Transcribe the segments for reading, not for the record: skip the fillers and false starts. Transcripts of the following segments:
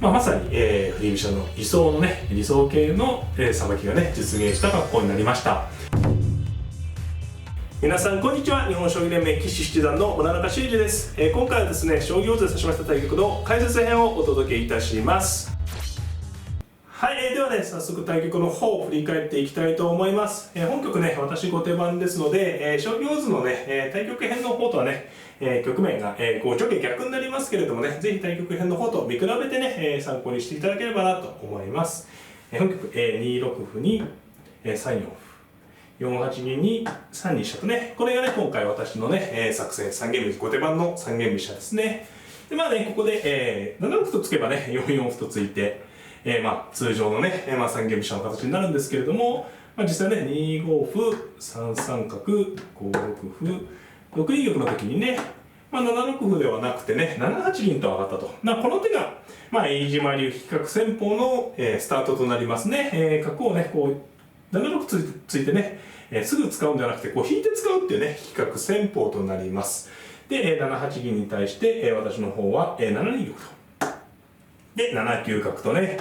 まさに、振り飛車の理想のね、理想系のさばきがね、実現した格好になりました。皆さんこんにちは。日本将棋連盟棋士七段の村中修司です。今回はですね、将棋王座指しました対局の解説編をお届けいたします。はい、ではね、早速対局の方を振り返っていきたいと思います。本局ね、私後手番ですので、将棋王座のね、対局編の方とはね、局面が、こう上下逆になりますけれどもね、ぜひ対局編の方と見比べてね、参考にしていただければなと思います。本局、2六歩に、3四歩。4八銀に3二飛車とね、これがね、今回私のね、作戦、三間飛車、後手番の三間飛車ですね。で、まあね、ここで、7六歩とつけばね、4四歩とついて、通常のね、三間飛車の形になるんですけれども、実際ね、2五歩、3三角、5六歩、6二玉の時にね、7六歩ではなくてね、7八銀と上がったと。この手が、飯島流比較戦法の、スタートとなりますね。角をね、こう、7六ついてね、すぐ使うんではなくて、こう引いて使うっていうね、比較戦法となります。で、7八銀に対して、私の方は、7二玉と。で、7九角とね、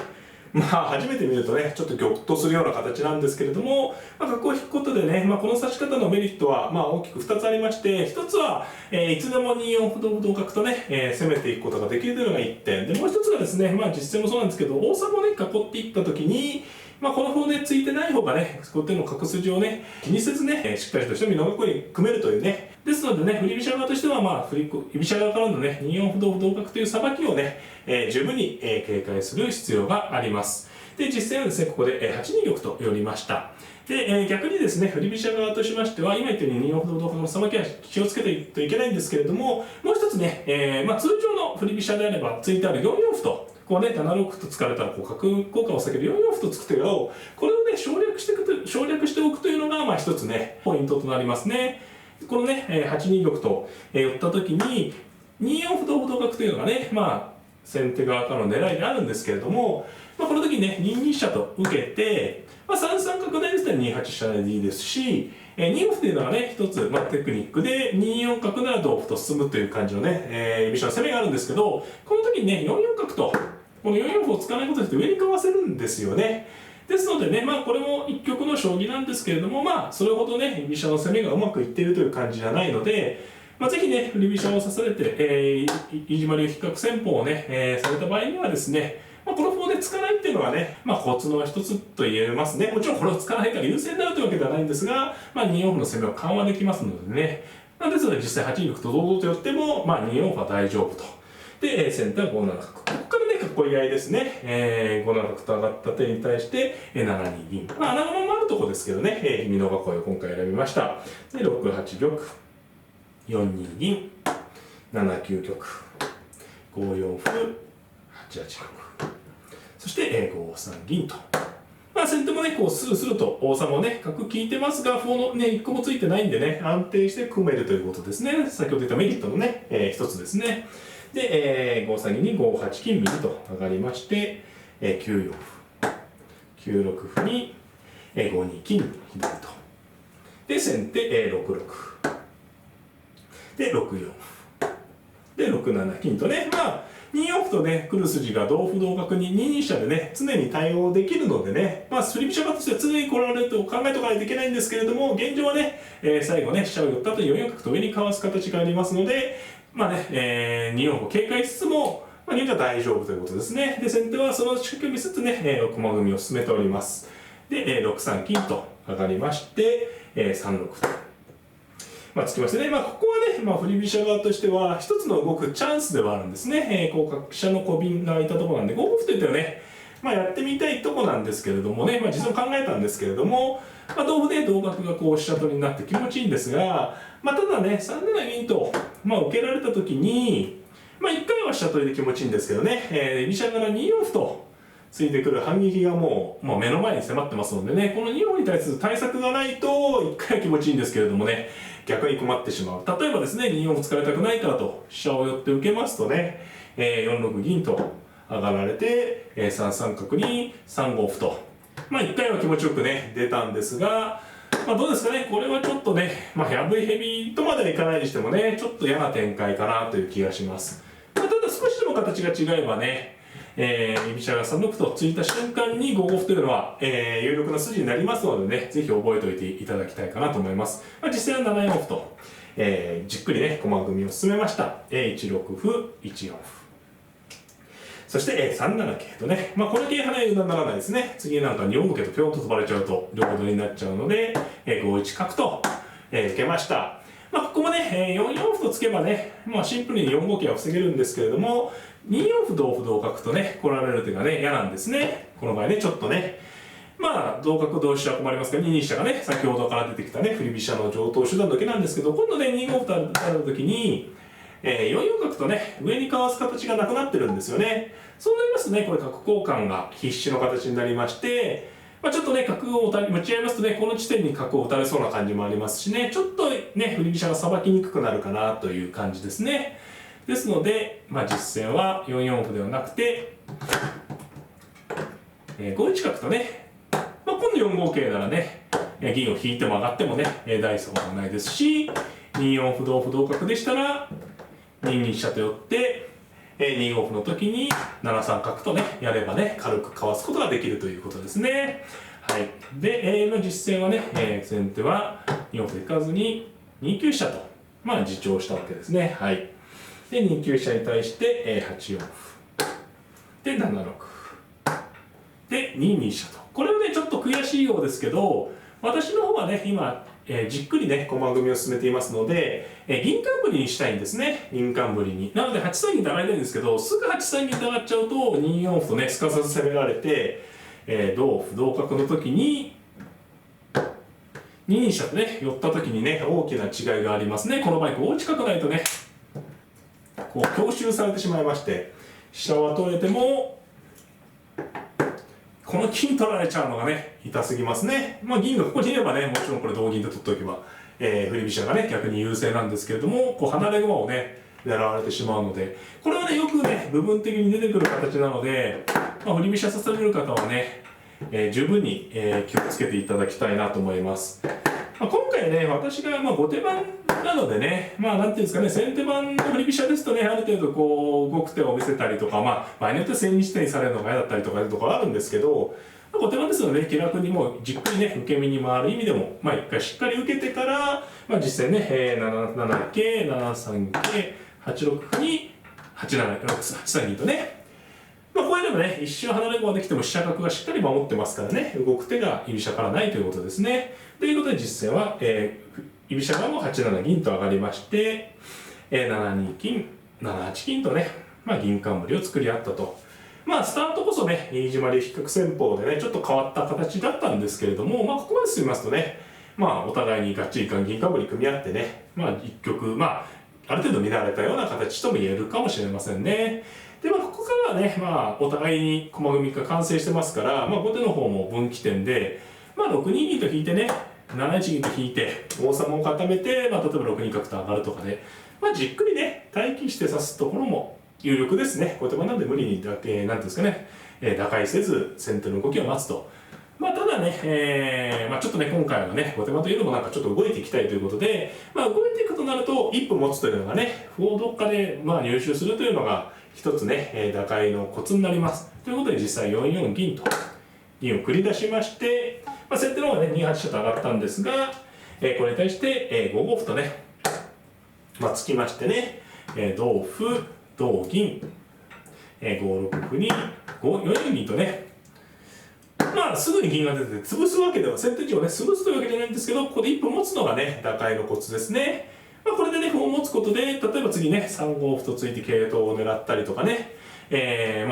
初めて見るとね、ちょっとギョッとするような形なんですけれども、角を引くことでね、この指し方のメリットは、大きく2つありまして、1つは、いつでも2四歩同歩同角とね、攻めていくことができるというのが1点。で、もう1つがですね、実戦もそうなんですけど、王様をね、囲っていったときに、この歩でついてない方がね、後手の角筋をね、気にせずね、しっかりとした美濃囲いに組めるというね。ですのでね、振り飛車側としては、振り飛車側からのね、2四歩同歩同角というさばきをね、十分に警戒する必要があります。で、実戦はですね、ここで8二玉と寄りました。で、逆にですね、振り飛車側としましては、今言ったように2四歩同歩のさばきは気をつけていといけないんですけれども、もう一つね、通常の振り飛車であれば、ついてある4四歩と、こうね、7六歩と突かれたら、こう角効果を避ける4四歩と突く手を、これをね、省略しておくというのが、一つね、ポイントとなりますね。このね、8二玉と寄った時に、2四歩同歩同角というのがね、先手側からの狙いであるんですけれども、この時にね、2二飛車と受けて、3三角成ですと2八飛車成でいいですし、2四歩というのがね、一つ、テクニックで、2四角なら同歩と進むという感じのね、飛車の攻めがあるんですけど、この時にね、4四角と、この4四歩を使わないことによって上にかわせるんですよね。ですのでね、これも一局の将棋なんですけれども、それほどね、飛車の攻めがうまくいっているという感じじゃないので、ぜひね、振り飛車を指されて、飯島流比較戦法をね、された場合にはですね、この歩でつかないっていうのはね、コツの一つと言えますね。もちろんこれをつかないから優勢になるというわけではないんですが、2四歩の攻めを緩和できますのでね。ですので実際8二玉と堂々と寄っても、2四歩は大丈夫と。で、先手は5七角。ここからね、囲い合いですね。5七角と上がった手に対して、7二銀。穴熊もあるとこですけどね、美濃囲いを今回選びました。で、6八玉、4二銀、7九玉、5四歩、8八角。そして、5三銀と。先手もね、こうスルスルと王様をね、角効いてますが、歩のね、1個もついてないんでね、安定して組めるということですね。先ほど言ったメリットのね、一つですね。で、5三銀に5八金右と上がりまして、9四歩、9六歩に、5二金左と。で、先手、6六歩。で、6四歩。で、6七金とね、2四歩とね、来る筋が同歩同角に2二飛車でね、常に対応できるのでね、振り飛車側としては常に来られると考えとかないといけないんですけれども、現状はね、最後ね、飛車を寄った後4四角と上にかわす形がありますので、2四歩を警戒しつつも、2四は大丈夫ということですね。で、先手はその仕掛けを見せつつね、駒組みを進めております。で、6三金と上がりまして、3六と。つきましてね、ここはね、振り飛車側としては、一つの動くチャンスではあるんですね。飛車の小瓶が開いたところなんで、5五歩といったらね、やってみたいとこなんですけれどもね、実際考えたんですけれども、同歩で同角がこう飛車取りになって気持ちいいんですが、ただね、3七銀と、受けられた時に、1回は飛車取りで気持ちいいんですけどね、飛車から2四歩とついてくる反撃がもう目の前に迫ってますのでね、この2四歩に対する対策がないと、1回は気持ちいいんですけれどもね、逆に困ってしまう。例えばですね、2四歩突かれたくないからと、飛車を寄って受けますとね、4六銀と上がられて、3三角に3五歩と。1回は気持ちよくね、出たんですが、どうですかね、これはちょっとね、やぶいヘビとまではいかないにしてもね、ちょっと嫌な展開かなという気がします。ただ少しでも形が違えばね、居飛車が3六歩と突いた瞬間に5五歩というのは、有力な筋になりますのでね、ぜひ覚えておいていただきたいかなと思います。実際は7四歩と、じっくりね、駒組みを進めました。1六歩、1四歩。そして、3七桂とね、これ桂跳ね油断ならないですね。次なんか2四桂とぴょんと飛ばれちゃうと両取りになっちゃうので、5一角と、受けました。ここもね、4四歩とつけばね、シンプルに4五桂は防げるんですけれども、2四歩同歩同角とね、来られる手がね、嫌なんですね。この場合ね、ちょっとね、同角同飛車は困りますから、2二飛車がね、先ほどから出てきたね、振り飛車の上等手段だけなんですけど、今度ね、2五歩となるときに、4四角とね、上にかわす形がなくなってるんですよね。そうなりますとね、これ角交換が必至の形になりまして、ちょっとね、角を持ち合いますとね、この地点に角を打たれそうな感じもありますしね、ちょっとね、振り飛車がさばきにくくなるかなという感じですね。ですので、実戦は4四歩ではなくて、5一角とね、今度4五桂ならね、銀を引いても上がってもね、大差はないですし、2四歩同歩同角でしたら、2二飛車と寄って、2五歩の時に7三角とね、やればね、軽くかわすことができるということですね。はい。で、実戦はね、先手は2四歩でいかずに2九飛車と、自重したわけですね。はい。で、2九飛車に対して、8四歩。で、7六歩。で、2二飛車と。これはね、ちょっと悔しいようですけど、私の方はね、今、じっくりね、駒組みを進めていますので、銀冠にしたいんですね。銀冠に。なので、8三銀と上がりたいんですけど、すぐ8三銀と上がっちゃうと、2四歩とね、すかさず攻められて、同歩同角の時に、2二飛車とね、寄った時にね、大きな違いがありますね。この場合、5一角ないとね、こう、強襲されてしまいまして、飛車は取れても、この金取られちゃうのがね、痛すぎますね。銀がここにいればね、もちろんこれ同銀で取っておけば、振り飛車がね、逆に優勢なんですけれども、こう離れ駒をね、狙われてしまうので、これはね、よくね、部分的に出てくる形なので、振り飛車させられる方はね、十分に、気をつけていただきたいなと思います。今回ね、私が後手番なのでね、なんていうんですかね、先手番の振り飛車ですとね、ある程度こう、動く手を見せたりとか、場合によっては千日手にされるのが嫌だったりとかいうところあるんですけど、後手番ですのでね、気楽にもうじっくりね、受け身に回る意味でも、一回しっかり受けてから、実際ね、7七桂、7三桂、8六歩に8三銀とね、これでもね、一瞬離れ駒できても飛車角がしっかり守ってますからね、動く手が居飛車からないということですね。ということで実戦は、居飛車側も8七銀と上がりまして、7二金、7八金とね、銀冠を作り合ったと。スタートこそね、飯島流比較戦法でね、ちょっと変わった形だったんですけれども、ここまで進みますとね、お互いにがっちり銀冠組み合ってね、一局、ある程度見慣れたような形とも言えるかもしれませんね。で、ここからはね、お互いに駒組みが完成してますから、後手の方も分岐点で、6二銀と引いてね、7一銀と引いて、王様を固めて、例えば6二角と上がるとかで、じっくりね、待機して指すところも有力ですね。後手番なんで無理になんていうんですかね、打開せず、先手の動きを待つと。ただね、ちょっとね、今回はね、後手番というのもなんかちょっと動いていきたいということで、動いていくとなると、一歩持つというのがね、歩をどっかで入手するというのが、一つね、打開のコツになります。ということで、実際4四銀と、銀を繰り出しまして、先手の方がね、2八飛車と上がったんですが、これに対して、5五歩とね、突きましてね、同歩、同銀、5六歩に4四銀とね、すぐに銀が出て潰すわけでは、先手陣をね、潰すというわけじゃないんですけど、ここで一歩持つのがね、打開のコツですね。これでね、歩を持つことで、例えば次ね、3五歩と突いて桂頭を狙ったりとかね、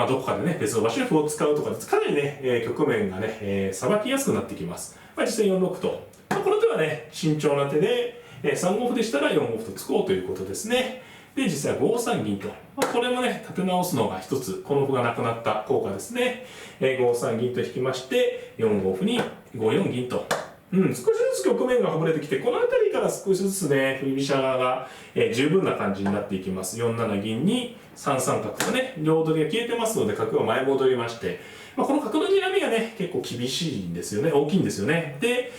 どこかでね、別の場所で歩を使うとかで、かなりね、局面がね、さばきやすくなってきます。実際4六と。この手はね、慎重な手で、3五歩でしたら4五歩と突こうということですね。で、実際5三銀と。これもね、立て直すのが一つ、この歩がなくなった効果ですね。5三銀と引きまして、4五歩に5四銀と。少しずつ局面がほぐれてきて、この辺りから少しずつね、振り飛車が、十分な感じになっていきます。4七銀に3三角とね、両取りが消えてますので、角が前戻りまして、この角の睨みがね、結構厳しいんですよね。大きいんですよね。で、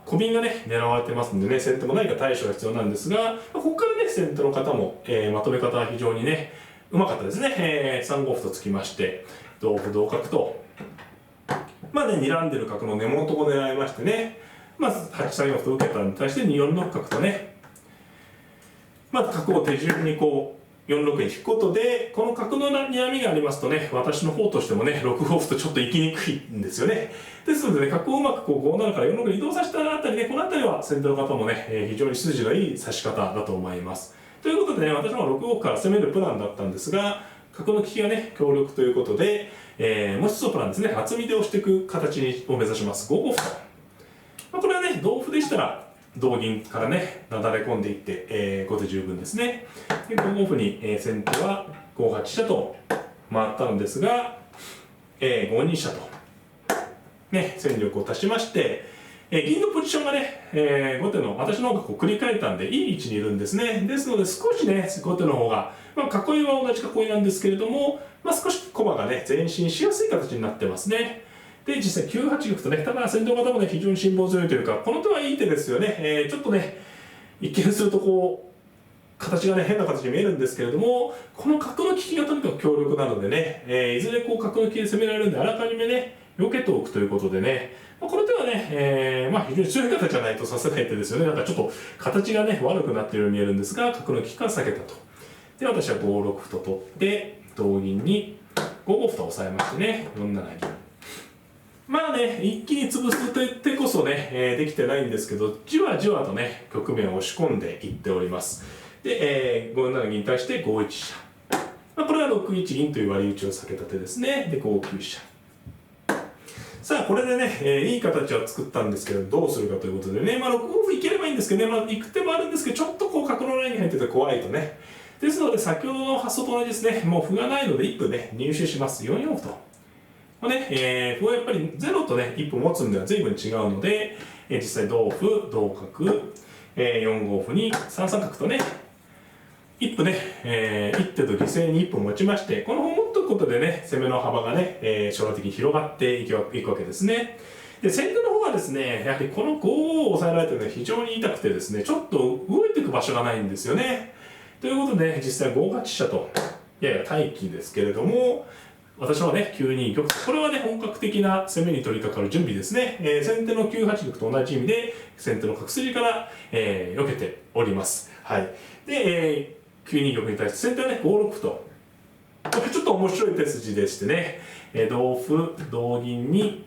小瓶がね、狙われてますんでね、先手も何か対処が必要なんですが、ここからね、先手の方も、まとめ方は非常にね、うまかったですね。3五歩と突きまして、同歩同角と、まあね、睨んでる角の根元を狙いましてね、まず8三四歩と受けたのに対して2四六角とね、まず角を手順にこう4六に引くことで、この角の睨みがありますとね、私の方としてもね、6五歩とちょっと行きにくいんですよね。ですのでね、角をうまくこう5七から4六に移動させたあたりね、このあたりは先手の方もね、非常に筋のいい指し方だと思います。ということでね、私も6五歩から攻めるプランだったんですが、角の利きがね、強力ということで、もう一つのプランですね、厚みで押していく形を目指します。5五歩と。これはね、同歩でしたら、同銀からね、なだれ込んでいって、後手十分ですね。で5五歩に、先手は5八飛車と回ったのですが、5二飛車と、ね、戦力を足しまして、銀のポジションがね、後手の私の方がこう繰り返ったんでいい位置にいるんですね。ですので少しね、後手の方が、囲いは同じ囲いなんですけれども、少し駒がね、前進しやすい形になってますね。で、実際9八玉とね、ただ先手の方もね、非常に辛抱強いというか、この手はいい手ですよね。ちょっとね、一見するとこう、形がね、変な形に見えるんですけれども、この角の利きがとにかく強力なのでね、いずれこう角の利きで攻められるんで、あらかじめね、避けておくということでね、この手はね、非常に強い方じゃないと指せない手ですよね。なんかちょっと形がね、悪くなっているように見えるんですが、角の利きから避けたと。で、私は5六歩と取って、同銀に5五歩と押さえましてね、4七銀。一気に潰す手こそね、できてないんですけど、じわじわとね、局面を押し込んでいっております。で、5七銀に対して5一飛車。これは6一銀という割り打ちを避けた手ですね。で、5九飛車。さあ、これでね、いい形は作ったんですけど、どうするかということでね、6五歩いければいいんですけどね、行く手もあるんですけど、ちょっとこう角のラインに入ってて怖いとね。ですので、先ほどの発想と同じですね、もう歩がないので一歩ね、入手します。4四歩と。歩はやっぱり0とね、一歩持つんでは随分違うので、実際同歩、同角、4五歩に3三角とね、一歩ね、一手と犠牲に一歩持ちまして、この歩を持っておくことでね、攻めの幅がね、将来的に広がっていくわけですね。で、先手の方はですね、やはりこの5を抑えられてるのが非常に痛くてですね、ちょっと動いていく場所がないんですよね。ということで、実際5八飛車と、やや待機ですけれども、私はね、9二玉。これはね、本格的な攻めに取り掛かる準備ですね。先手の9八玉と同じ意味で、先手の角筋から、避けております。はい。で、9二玉に対して、先手はね、5六歩と。これちょっと面白い手筋でしてね、同歩、同銀に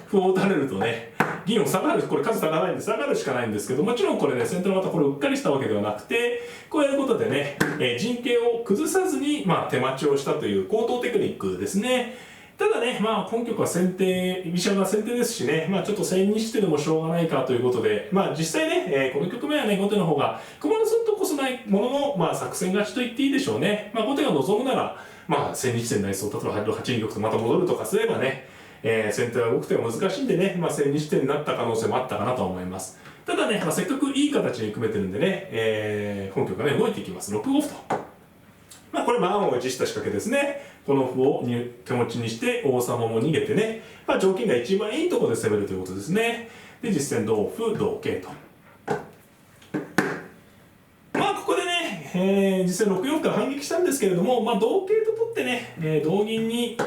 歩を打たれるとね、銀を下がる、これ数足らないんで下がるしかないんですけど、もちろんこれね、先手の方これをうっかりしたわけではなくて、こうやることでね、陣形を崩さずに、手待ちをしたという高等テクニックですね。ただね、本局は先手、居飛車が先手ですしね、ちょっと千にしてでもしょうがないかということで、実際ね、この局面はね、後手の方が駒の損得こそないものの、作戦勝ちと言っていいでしょうね。後手が望むなら、千日手になりそう、例えば8二玉とまた戻るとかすればね、先手は動く手が難しいんでね、千日手になった可能性もあったかなと思います。ただね、せっかくいい形に組めてるんでね、本局がね、動いていきます。6五歩と。これ満を持した仕掛けですね。この歩を手持ちにして王様も逃げてね、条件が一番いいところで攻めるということですね。で、実戦同歩、同桂と。ここでね、実際6四歩から反撃したんですけれども、同桂と取ってね、同銀に、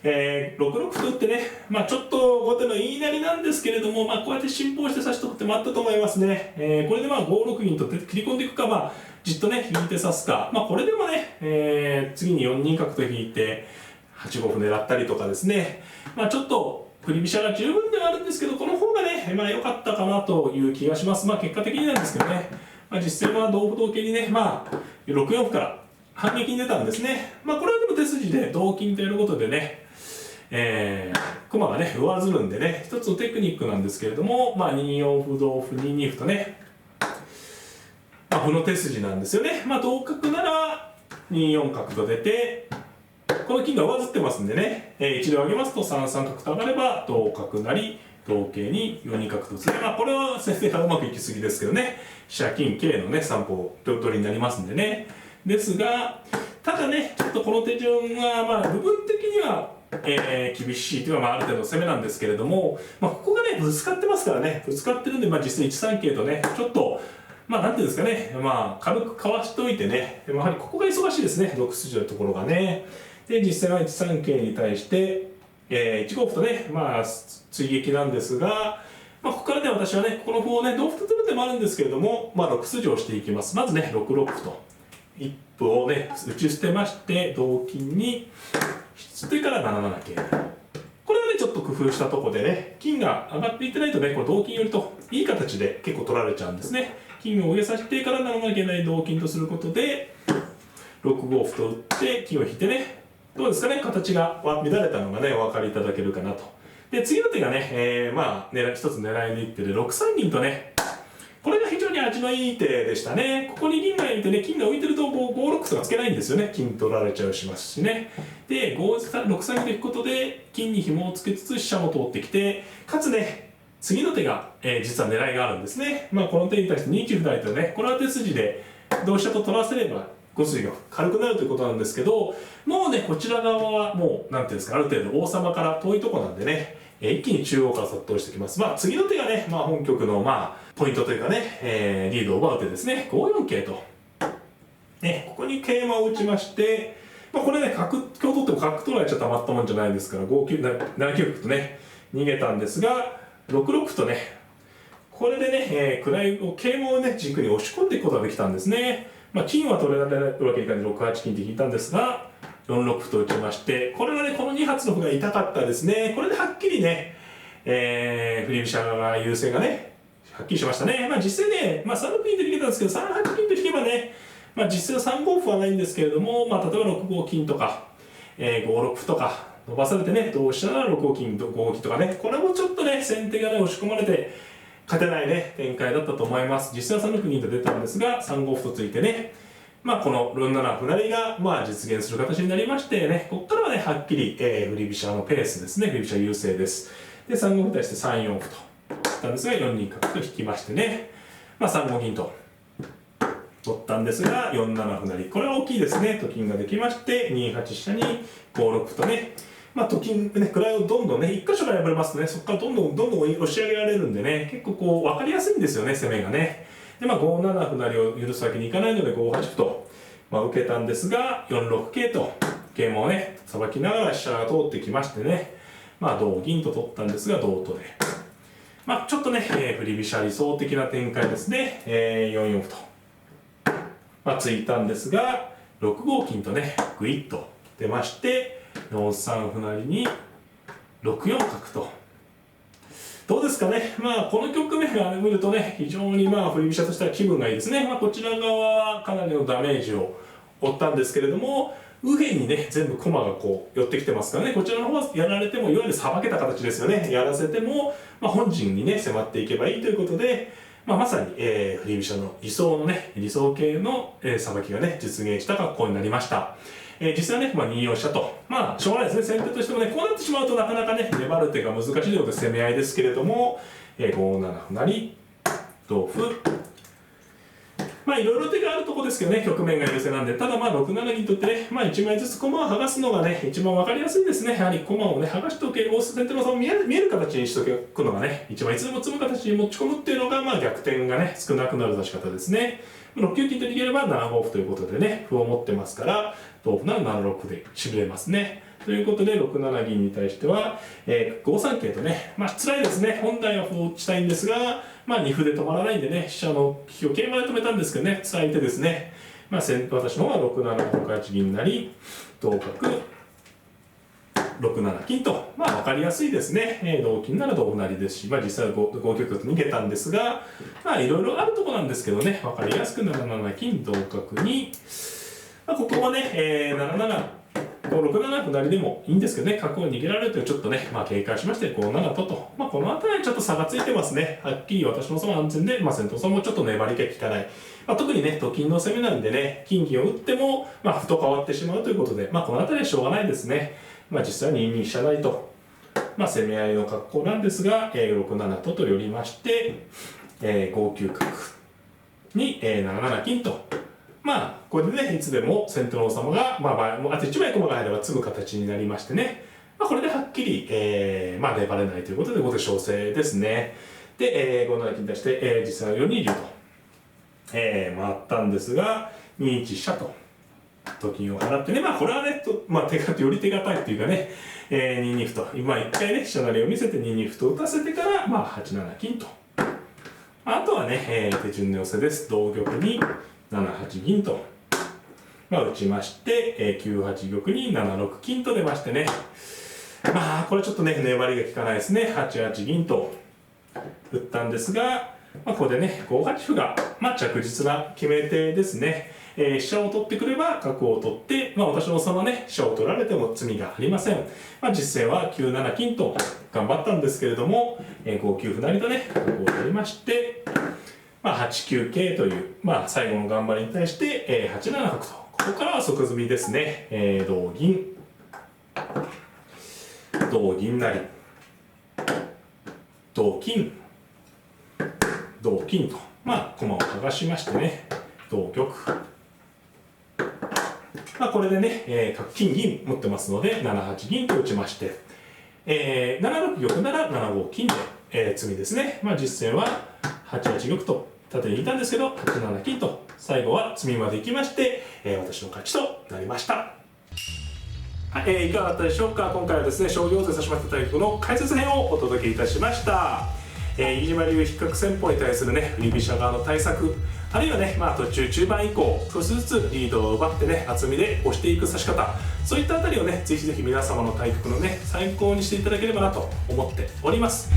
6六歩と打ってね、ちょっと後手の言いなりなんですけれども、こうやって進行して指しとくってもあったと思いますね。これで5六銀と切り込んでいくか、じっとね、引いて指すか。これでもね、次に4二角と引いて、8五歩狙ったりとかですね。ちょっと、振り飛車が十分ではあるんですけど、この方がね、良かったかなという気がします。結果的になんですけどね。実戦は同歩同桂にね、6四歩から反撃に出たんですね。これはでも手筋で同金とやることでね、駒がね、上ずるんでね、一つのテクニックなんですけれども、2四歩、同歩、2二歩とね、歩の手筋なんですよね。同角なら2四角と出て、この金が上ずってますんでね、一度上げますと3三角と上がれば、同角成、同桂に4二角とすれば、これは先生がうまくいきすぎですけどね、飛車金桂のね、三方取りになりますんでね。ですが、ただね、ちょっとこの手順は、部分的には、厳しいというのはある程度攻めなんですけれども、ここがねぶつかってますからね、ぶつかってるんで、実際1三桂とねちょっとなんていうんですかね、軽くかわしておいてね、やはりここが忙しいですね、6筋のところがね。で、実際は1三桂に対して、1五歩とね、追撃なんですが、ここからね、私はね、この歩をね、同歩と取る手もあるんですけれども、6筋をしていきます。まずね、6六歩と、一歩をね、打ち捨てまして、同金に、それから7七桂。これはね、ちょっと工夫したところでね、金が上がっていってないとね、これ同金寄りと、いい形で結構取られちゃうんですね。金を上させてから7七桂成同金とすることで、6五歩と打って、金を引いてね、どうですかね、形が乱れたのがね、お分かりいただけるかなと。で、次の手がね、一つ狙いの一手で、6三銀とね、これが非常に味のいい手でしたね。ここに銀がいてね、金が浮いてると5六とかつけないんですよね。金取られちゃうしますしね。で、6三銀と引くことで、金に紐をつけつつ飛車も通ってきて、かつね、次の手が、実は狙いがあるんですね。この手に対して2一歩成とね、これは手筋で同飛車と取らせれば、5筋が軽くなるということなんですけど、もうね、こちら側はもう、なんていうんですか、ある程度王様から遠いところなんでね、一気に中央から殺到してきます。次の手がね、本局のポイントというかね、リードを奪う手ですね。5四桂と。ね、ここに桂馬を打ちまして、これね、角、今日取っても角取られちゃたまったもんじゃないですから、7九角とね、逃げたんですが、6六歩とね、これでね、桂馬をね、軸に押し込んでいくことができたんですね。金は取れられるわけにいかない6八金って引いたんですが、4六歩と打ちまして、これはね、この2発の歩が痛かったですね。これではっきりね、振り飛車が優勢がね、はっきりしましたね。実際ね、3六銀と逃げたんですけど、3八金と引けばね、実際は3五歩はないんですけれども、例えば6五金とか、5六歩とか伸ばされてね、同飛車なら6五金、5五金とかね、これもちょっとね、先手がね、押し込まれて、勝てないね、展開だったと思います。実際は3六銀と出たんですが、3五歩とついてね、この4七歩成が実現する形になりましてね、ここからはね、はっきり、振り飛車のペースですね、振り飛車優勢です。で、3五歩に対して3四歩と打ったんですが、4二角と引きましてね、3五銀と取ったんですが、4七歩成。これは大きいですね。と金ができまして、2八飛車に5六歩とね、と金ね、位をどんどんね、1箇所から破れますとね、そこからどんどん押し上げられるんでね、結構分かりやすいんですよね、攻めがね。で、5七歩成を許すわけにいかないので、5八歩と、受けたんですが、4六桂と、桂馬をね、さばきながら飛車が通ってきましてね、同銀と取ったんですが、同とで。ちょっとね、振り飛車理想的な展開ですね。4四歩と。ついたんですが、6五金とね、グイッと出まして、4三歩成に6四角と。どうですかね。この局面が見るとね、非常に振り飛車としては気分がいいですね。こちら側はかなりのダメージを負ったんですけれども、右辺にね、全部駒が寄ってきてますからね、こちらの方はやられても、いわゆるさばけた形ですよね。やらせても、本陣にね、迫っていけばいいということで、まさに、振り飛車の理想系のさばきがね、実現した格好になりました。実際はね、2四飛車と、しょうがないですね、先手としてもね、こうなってしまうとなかなかね、粘る手が難しいということで攻め合いですけれども、5七歩成、同歩、いろいろ手があるところですけどね、局面が優勢なんで、ただ6七銀とってね、1枚ずつ駒を剥がすのがね、一番分かりやすいですね。やはり駒をね、剥がしておけ、先手の差を見える形にしておくのがね、一番いつでも詰む形に持ち込むっていうのが、逆転がね、少なくなる指し方ですね。6九金と逃げれば7五歩ということでね、歩を持ってますから、同歩なら7六歩でしびれますね。ということで、6七銀に対しては、5三桂とね、辛いですね。本来は歩を打ちたいんですが、2歩で止まらないんでね、飛車の利きを桂馬で止めたんですけどね、辛い手ですね。私の方は6七6八銀成、同角、6七金と、分かりやすいですね。同金なら同歩成ですし、実際は5九角と逃げたんですが、いろいろあるところなんですけどね、分かりやすく7七金、同角に、ここはね、7七、6七歩成でもいいんですけどね、角を逃げられるとちょっとね、警戒しまして5七とと、この辺りはちょっと差がついてますね。はっきり私の差は安全で、先頭さんもちょっと粘り気効かない。特にね、と金の攻めなんでね、金銀を打っても、歩と変わってしまうということで、この辺りはしょうがないですね。実際は2二飛車成と、攻め合いの格好なんですが、6七と寄りまして、5九角に、7七金と。これでね、いつでも先手の王様が、あと1枚駒が入れば詰む形になりましてね、これではっきり、粘れないということで、後手勝勢ですね。で、5七金に対して、実際は4二竜と。回ったんですが、2一飛車とと金を払ってね、これはね、より手堅いっていうかね、2二歩と、今一回ね、飛車成りを見せて2二歩と打たせてから、8七金と。あとはね、手順の寄せです。同玉に7八銀と、打ちまして、9八玉に7六金と出ましてね。これちょっとね、粘りが効かないですね。8八銀と打ったんですが、ここでね、5八歩が、着実な決め手ですね。飛車を取ってくれば角を取って、私の王様ね、飛車を取られても罪がありません。実戦は9七金と頑張ったんですけれども、5九歩成とね、角を取りまして、8九桂という、最後の頑張りに対して、8七角と、ここからは即詰みですね。同銀、同銀成、同金、同金と、駒を剥がしましてね、同玉。これでね、角金銀持ってますので、7八銀と打ちまして、7六玉なら7五金で、詰みですね。実戦は8八玉と縦に引いたんですけど、8七金と、最後は詰みまで行きまして、私の勝ちとなりました。はい、いかがだったでしょうか。今回はですね、将棋王座指しました対局の解説編をお届けいたしました。飯島流比較戦法に対するね、振り飛車側の対策、あるいはね、途中中盤以降少しずつリードを奪ってね、厚みで押していく指し方、そういったあたりをね、ぜひぜひ皆様の対局のね、参考にしていただければなと思っております。